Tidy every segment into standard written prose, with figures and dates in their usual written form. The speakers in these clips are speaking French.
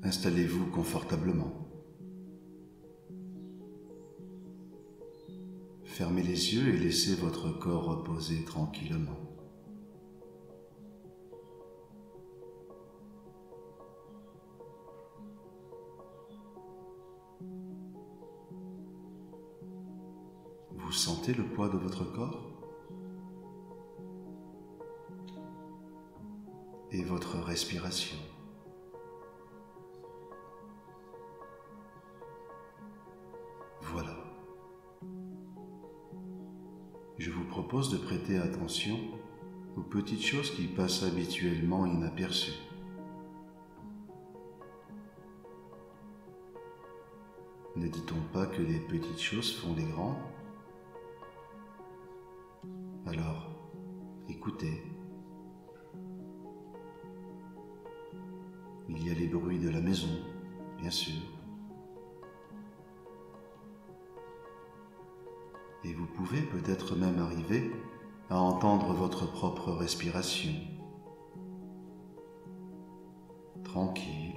Installez-vous confortablement. Fermez les yeux et laissez votre corps reposer tranquillement. Vous sentez le poids de votre corps et votre respiration. Voilà. Je vous propose de prêter attention aux petites choses qui passent habituellement inaperçues. Ne dit-on pas que les petites choses font les grands? Alors, écoutez. Il y a les bruits de la maison, bien sûr. Et vous pouvez peut-être même arriver à entendre votre propre respiration. Tranquille.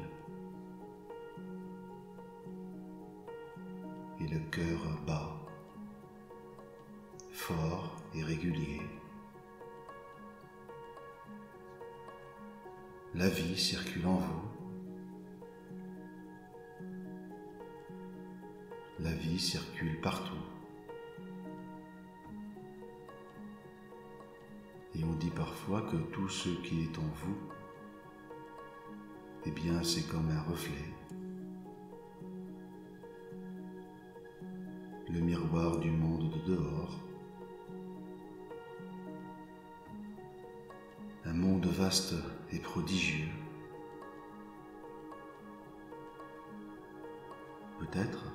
Et le cœur bat, fort et régulier. La vie circule en vous. La vie circule partout. Et on dit parfois que tout ce qui est en vous, eh bien c'est comme un reflet. Le miroir du monde de dehors. Un monde vaste et prodigieux. Peut-être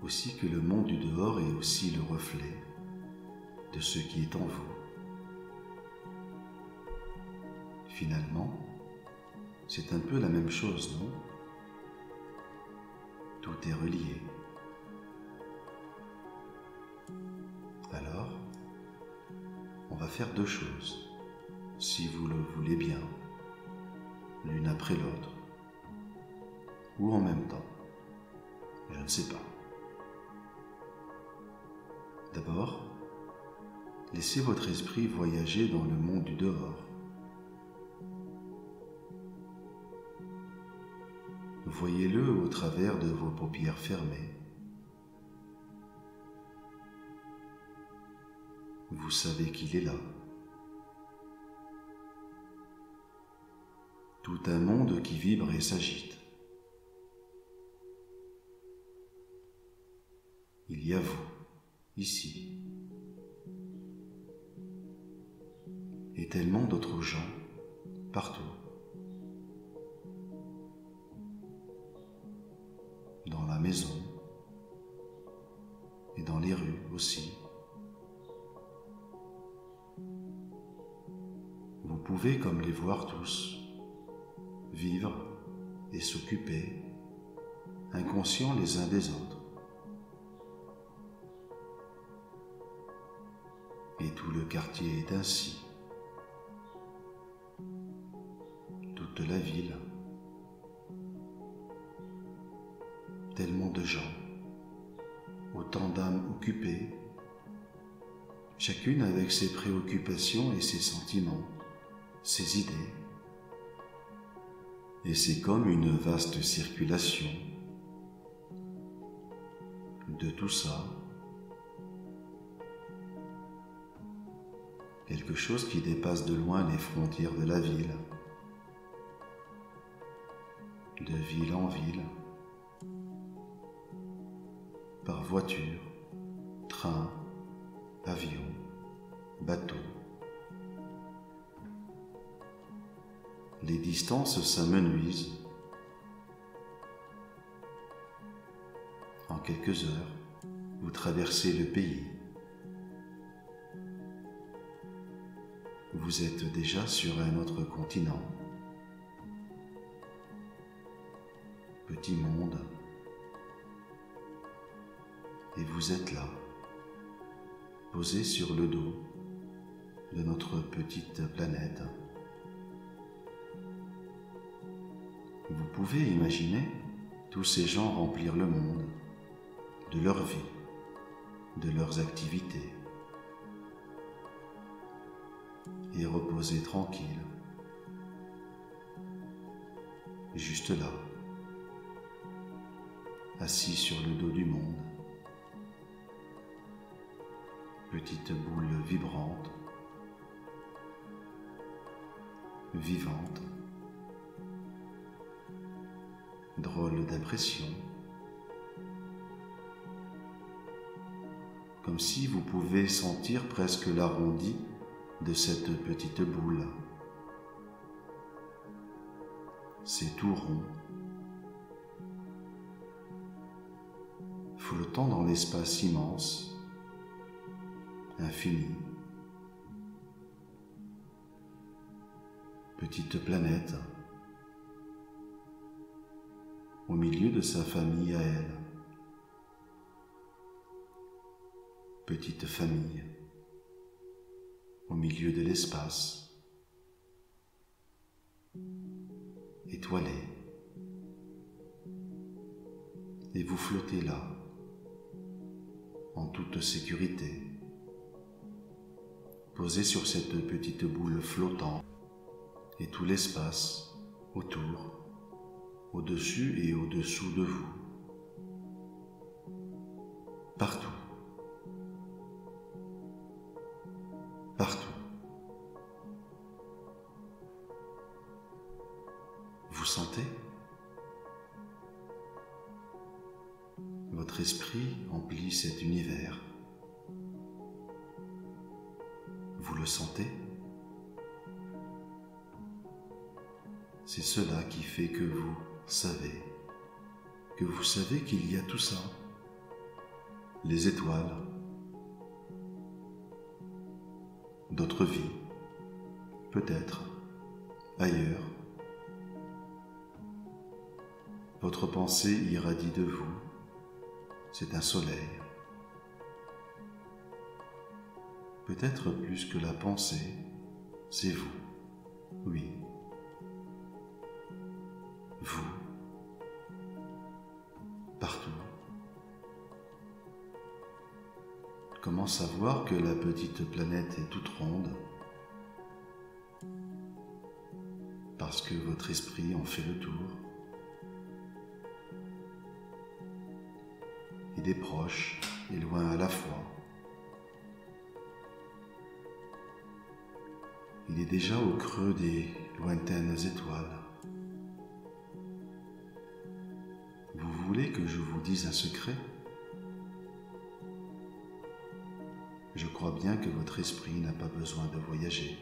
aussi que le monde du dehors est aussi le reflet de ce qui est en vous. Finalement, c'est un peu la même chose, non? Tout est relié. Alors, on va faire deux choses, si vous le voulez bien, l'une après l'autre, ou en même temps, je ne sais pas. D'abord, laissez votre esprit voyager dans le monde du dehors. Voyez-le au travers de vos paupières fermées. Vous savez qu'il est là. Tout un monde qui vibre et s'agite. Il y a vous, ici, et tellement d'autres gens, partout. Dans la maison et dans les rues aussi. Vous pouvez, comme les voir tous, vivre et s'occuper, inconscients les uns des autres. Et tout le quartier est ainsi. Toute la ville. Tellement de gens, autant d'âmes occupées, chacune avec ses préoccupations et ses sentiments, ses idées. Et c'est comme une vaste circulation de tout ça, quelque chose qui dépasse de loin les frontières de la ville, de ville en ville, par voiture, train, avion, bateau. Les distances s'amenuisent. En quelques heures, vous traversez le pays. Vous êtes déjà sur un autre continent. Petit monde. Et vous êtes là, posé sur le dos de notre petite planète. Vous pouvez imaginer tous ces gens remplir le monde de leur vie, de leurs activités, et reposer tranquille, juste là, assis sur le dos du monde, petite boule vibrante, vivante, drôle d'impression, comme si vous pouvez sentir presque l'arrondi de cette petite boule. C'est tout rond, flottant dans l'espace immense, infini. Petite planète, au milieu de sa famille à elle. Petite famille, au milieu de l'espace, étoilée. Et vous flottez là, en toute sécurité, posé sur cette petite boule flottante et tout l'espace autour, au-dessus et au-dessous de vous, partout, partout. Vous sentez ? Votre esprit emplit cet univers. Vous le sentez ? C'est cela qui fait que vous savez qu'il y a tout ça. Les étoiles, d'autres vies, peut-être ailleurs. Votre pensée irradie de vous, c'est un soleil. Peut-être plus que la pensée, c'est vous, oui. Vous, partout. Comment savoir que la petite planète est toute ronde? Parce que votre esprit en fait le tour. Il est proche et loin à la fois. Il est déjà au creux des lointaines étoiles. Vous voulez que je vous dise un secret? Je crois bien que votre esprit n'a pas besoin de voyager.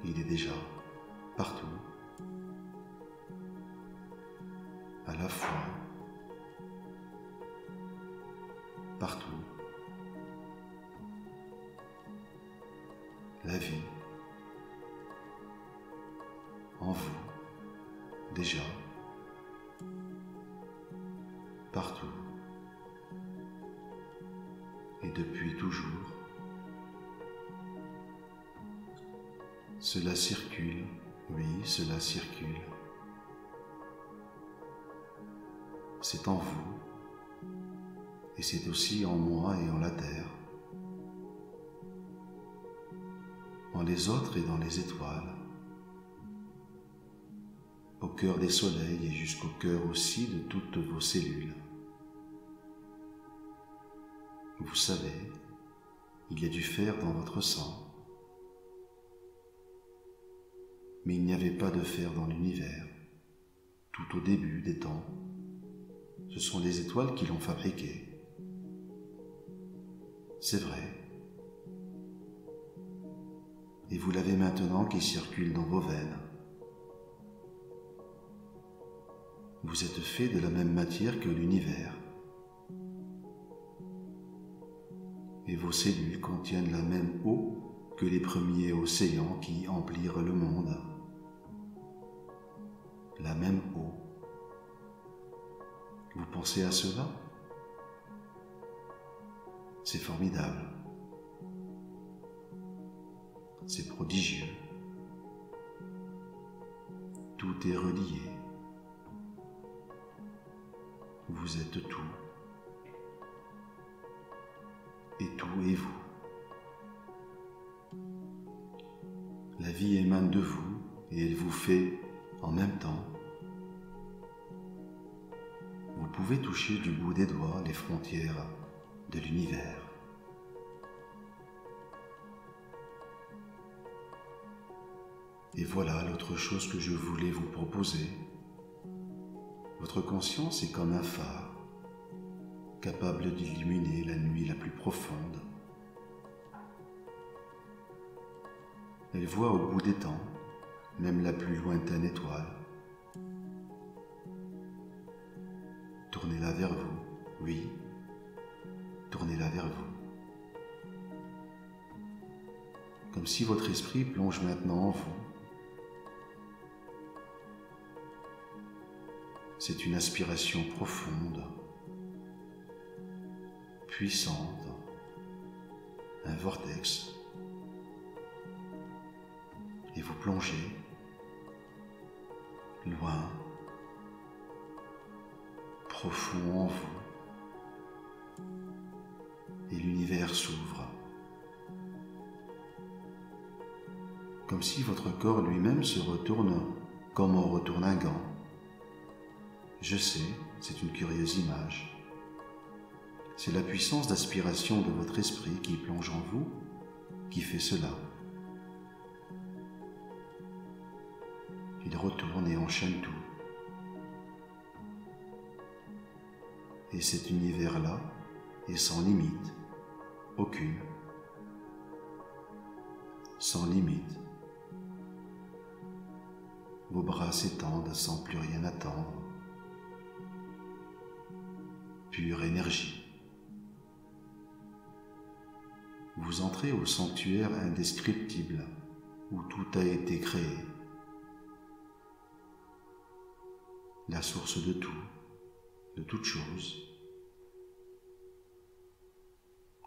Il est déjà partout, à la fois, partout. La vie, en vous, déjà, partout, et depuis toujours. Cela circule, oui, cela circule. C'est en vous, et c'est aussi en moi et en la terre, en les autres et dans les étoiles, au cœur des soleils et jusqu'au cœur aussi de toutes vos cellules. Vous savez, il y a du fer dans votre sang, mais il n'y avait pas de fer dans l'univers, tout au début des temps. Ce sont les étoiles qui l'ont fabriqué. C'est vrai. Et vous l'avez maintenant qui circule dans vos veines. Vous êtes fait de la même matière que l'univers. Et vos cellules contiennent la même eau que les premiers océans qui emplirent le monde. La même eau. Vous pensez à cela? C'est formidable. C'est prodigieux. tout est relié. Vous êtes tout, et tout est vous. La vie émane de vous et elle vous fait en même temps. Vous pouvez toucher du bout des doigts les frontières de l'univers. Et voilà l'autre chose que je voulais vous proposer. Votre conscience est comme un phare, capable d'illuminer la nuit la plus profonde. Elle voit au bout des temps, même la plus lointaine étoile. Tournez-la vers vous, oui, tournez-la vers vous. Comme si votre esprit plonge maintenant en vous. C'est une aspiration profonde, puissante, un vortex. Et vous plongez loin, profond en vous, et l'univers s'ouvre, comme si votre corps lui-même se retourne comme on retourne un gant. Je sais, c'est une curieuse image. C'est la puissance d'aspiration de votre esprit qui plonge en vous qui fait cela. Il retourne et enchaîne tout. Et cet univers-là est sans limite, aucune, sans limite. Vos bras s'étendent sans plus rien attendre. Pure énergie. Vous entrez au sanctuaire indescriptible où tout a été créé. La source de tout, de toute chose,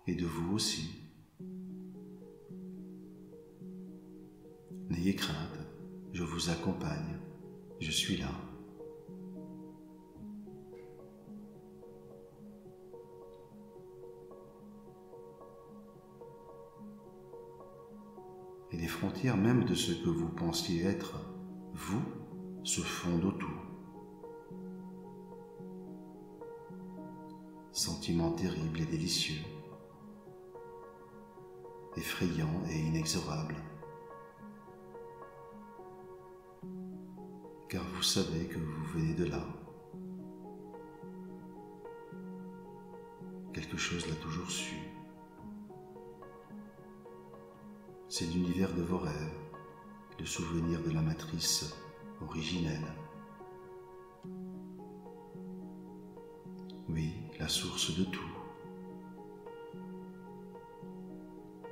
et de vous aussi. N'ayez crainte, je vous accompagne, je suis là. Et les frontières même de ce que vous pensiez être, vous, se fondent autour. Sentiment terrible et délicieux, effrayant et inexorable, car vous savez que vous venez de là. Quelque chose l'a toujours su. C'est l'univers de vos rêves, le souvenir de la matrice originelle. Oui, la source de tout.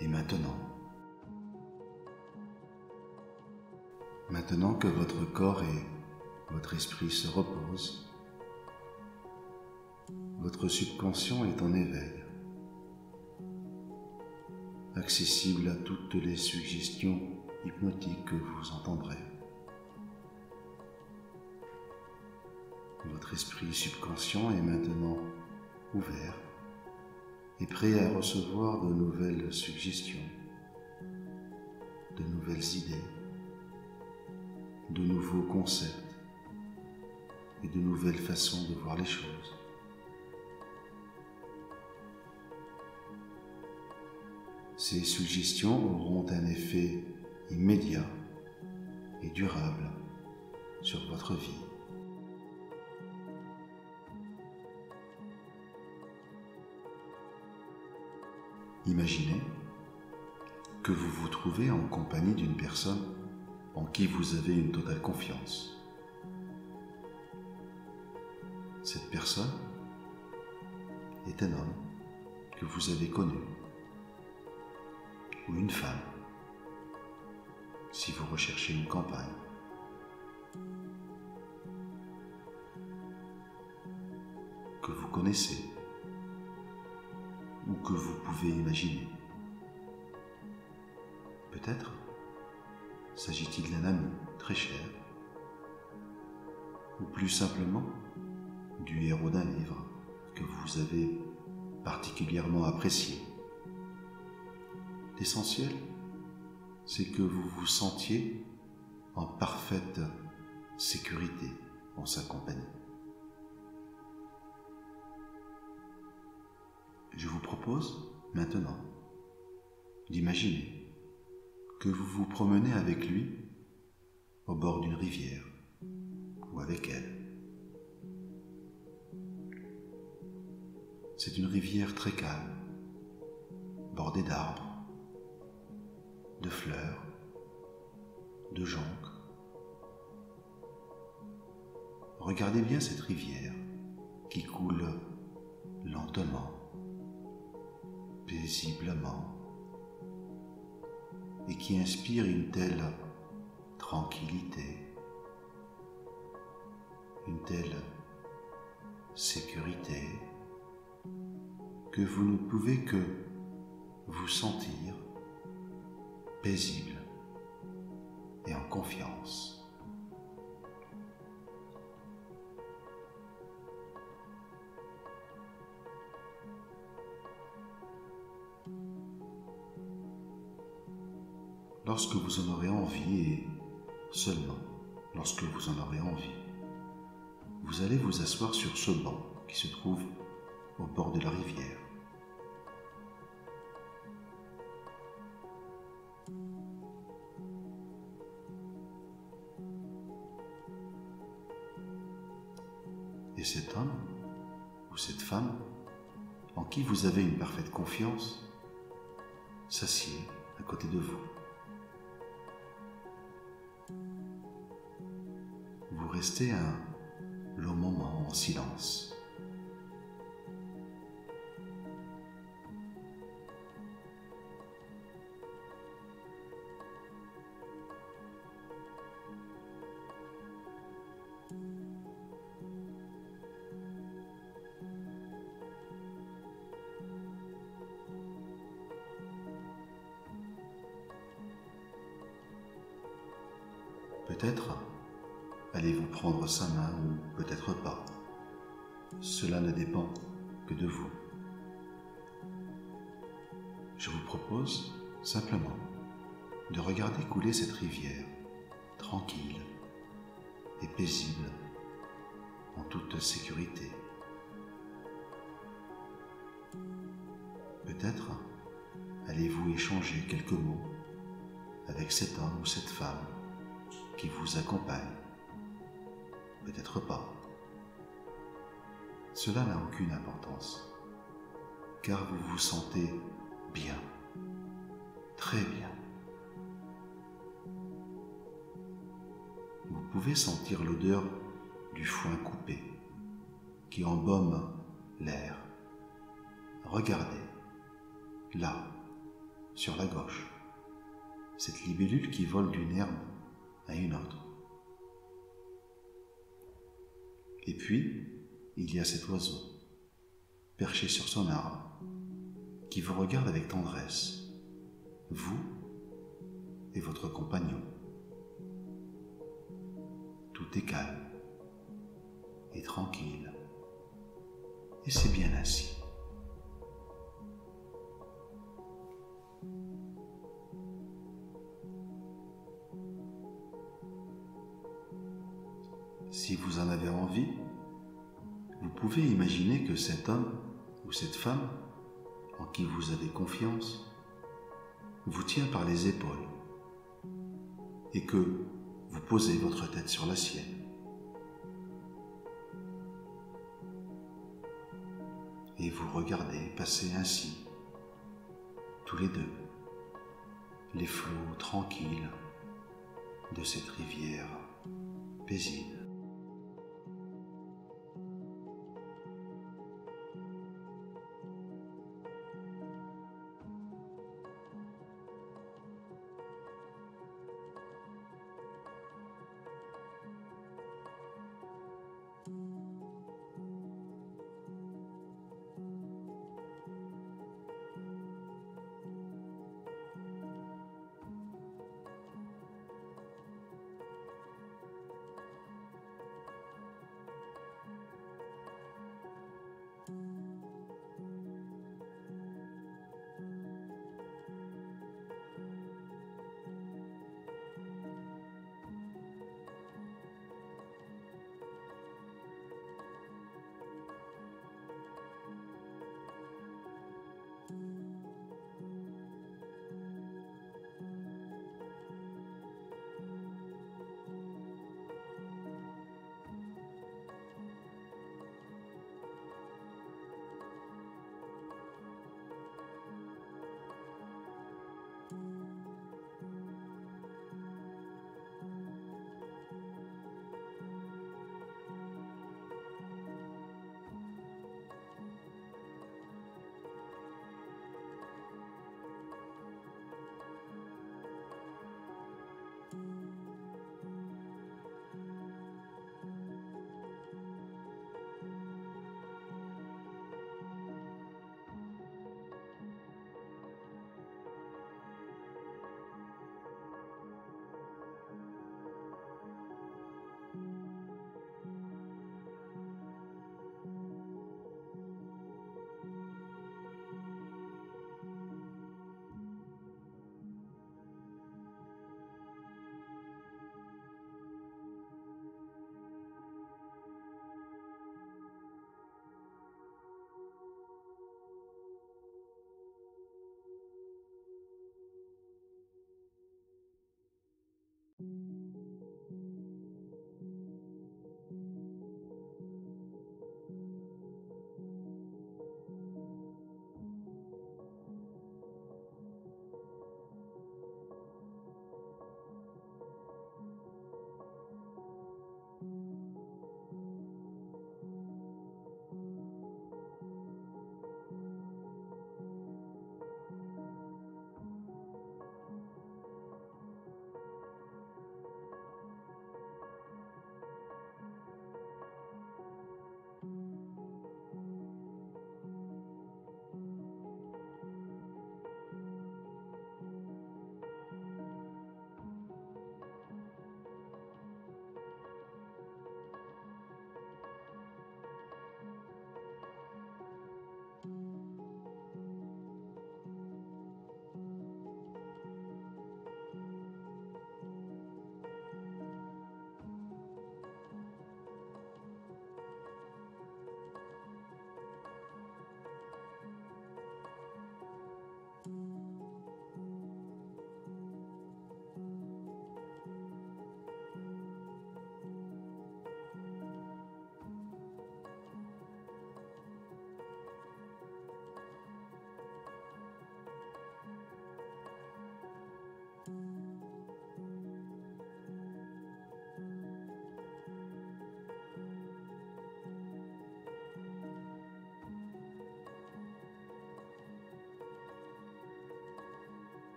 Et maintenant que votre corps et votre esprit se reposent, votre subconscient est en éveil, accessible à toutes les suggestions hypnotiques que vous entendrez. Votre esprit subconscient est maintenant ouvert et prêt à recevoir de nouvelles suggestions, de nouvelles idées, de nouveaux concepts et de nouvelles façons de voir les choses. Ces suggestions auront un effet immédiat et durable sur votre vie. Imaginez que vous vous trouvez en compagnie d'une personne en qui vous avez une totale confiance. Cette personne est un homme que vous avez connu, ou une femme, si vous recherchez une compagne. Que vous connaissez, ou que vous pouvez imaginer. Peut-être s'agit-il d'un ami très cher, ou plus simplement du héros d'un livre que vous avez particulièrement apprécié. L'essentiel, c'est que vous vous sentiez en parfaite sécurité en sa compagnie. Je vous propose maintenant d'imaginer que vous vous promenez avec lui au bord d'une rivière ou avec elle. C'est une rivière très calme, bordée d'arbres, de fleurs, de joncs. Regardez bien cette rivière qui coule lentement, paisiblement, et qui inspire une telle tranquillité, une telle sécurité, que vous ne pouvez que vous sentir paisible et en confiance. Lorsque vous en aurez envie, et seulement lorsque vous en aurez envie, vous allez vous asseoir sur ce banc qui se trouve au bord de la rivière. Et cet homme ou cette femme en qui vous avez une parfaite confiance s'assied à côté de vous. Vous restez un long moment en silence. Peut-être allez-vous prendre sa main ou peut-être pas. Cela ne dépend que de vous. Je vous propose simplement de regarder couler cette rivière, tranquille et paisible, en toute sécurité. Peut-être allez-vous échanger quelques mots avec cet homme ou cette femme qui vous accompagne. Peut-être pas. Cela n'a aucune importance, car vous vous sentez bien, très bien. Vous pouvez sentir l'odeur du foin coupé qui embaume l'air. Regardez, là, sur la gauche, cette libellule qui vole d'une herbe à une autre. Et puis, il y a cet oiseau, perché sur son arbre, qui vous regarde avec tendresse, vous et votre compagnon. Tout est calme et tranquille, et c'est bien ainsi. Si vous en avez envie, vous pouvez imaginer que cet homme ou cette femme en qui vous avez confiance vous tient par les épaules et que vous posez votre tête sur la sienne. Et vous regardez passer ainsi, tous les deux, les flots tranquilles de cette rivière paisible.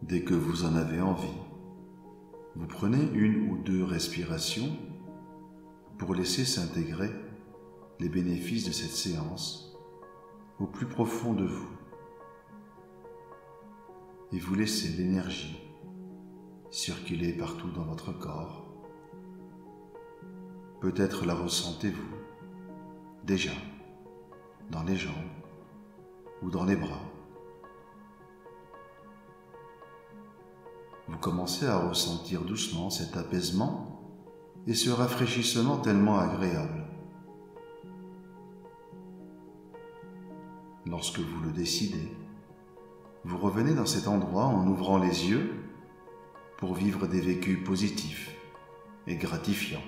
Dès que vous en avez envie, vous prenez une ou deux respirations pour laisser s'intégrer les bénéfices de cette séance au plus profond de vous. Et vous laissez l'énergie circuler partout dans votre corps. Peut-être la ressentez-vous déjà dans les jambes ou dans les bras. Vous commencez à ressentir doucement cet apaisement et ce rafraîchissement tellement agréable. Lorsque vous le décidez, vous revenez dans cet endroit en ouvrant les yeux pour vivre des vécus positifs et gratifiants.